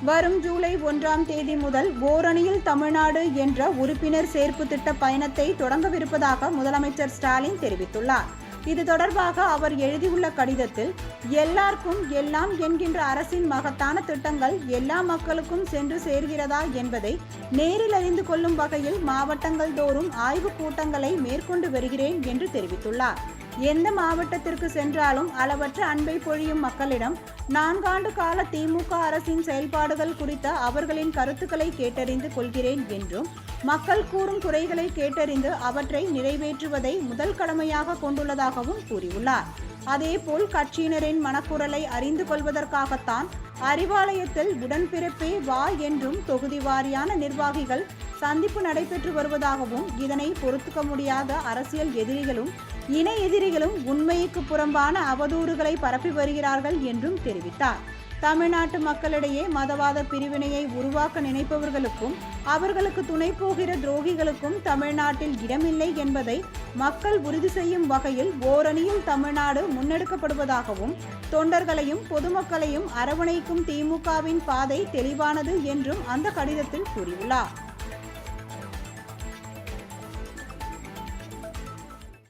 வரும் ஜூலை 1ஆம் தேதி முதல் ஓரணியில் தமிழ்நாடு என்ற உறுப்பினர் சேர்ப்பு திட்ட பயணத்தை தொடங்கவிருப்பதாக முதலமைச்சர் ஸ்டாலின் தெரிவித்துள்ளார். இது தொடர்பாக அவர் எழுதியுள்ள கடிதத்தில், எல்லாருக்கும் எல்லாம் என்கின்ற அரசின் மகத்தான திட்டங்கள் எல்லா மக்களுக்கும் சென்று சேர்கிறதா என்பதை நேரில் அறிந்து கொள்ளும் வகையில் மாவட்டங்கள் தோறும் ஆய்வுக் கூட்டங்களை மேற்கொண்டு வருகிறேன் என்று தெரிவித்துள்ளார். எந்த மாவட்டத்திற்கு சென்றாலும் அளவற்ற அன்பை பொழியும் மக்களிடம் 4 ஆண்டு கால திமுக அரசின் செயல்பாடுகள் குறித்த அவர்களின் கருத்துக்களை கேட்டறிந்து கொள்கிறேன் என்றும், மக்கள் கூறும் குறைகளை கேட்டறிந்து அவற்றை நிறைவேற்றுவதை முதல் கடமையாக கொண்டுள்ளதாகவும் கூறியுள்ளார். அதேபோல் கட்சியினரின் மனக்குரலை அறிந்து கொள்வதற்காகத்தான் அறிவாலயத்தில் உடன்பிறப்பே வா என்றும் தொகுதி வாரியான நிர்வாகிகள் சந்திப்பு நடைபெற்று வருவதாகவும், இதனை பொறுத்துக்க முடியாத அரசியல் எதிரிகளும் இன எதிரிகளும் உண்மைக்கு புறம்பான அவதூறுகளை பரப்பி வருகிறார்கள் என்றும் தெரிவித்தார். தமிழ்நாட்டு மக்களிடையே மதவாத பிரிவினையை உருவாக்க நினைப்பவர்களுக்கும் அவர்களுக்கு துணை போகிற துரோகிகளுக்கும் தமிழ்நாட்டில் இடமில்லை என்பதை மக்கள் உறுதி செய்யும் வகையில் ஓரணியில் தமிழ்நாடு முன்னெடுக்கப்படுவதாகவும், தொண்டர்களையும் பொதுமக்களையும் அரவணைக்கும் திமுகவின் பாதை தெளிவானது என்றும் அந்த கடிதத்தில் கூறியுள்ளார்.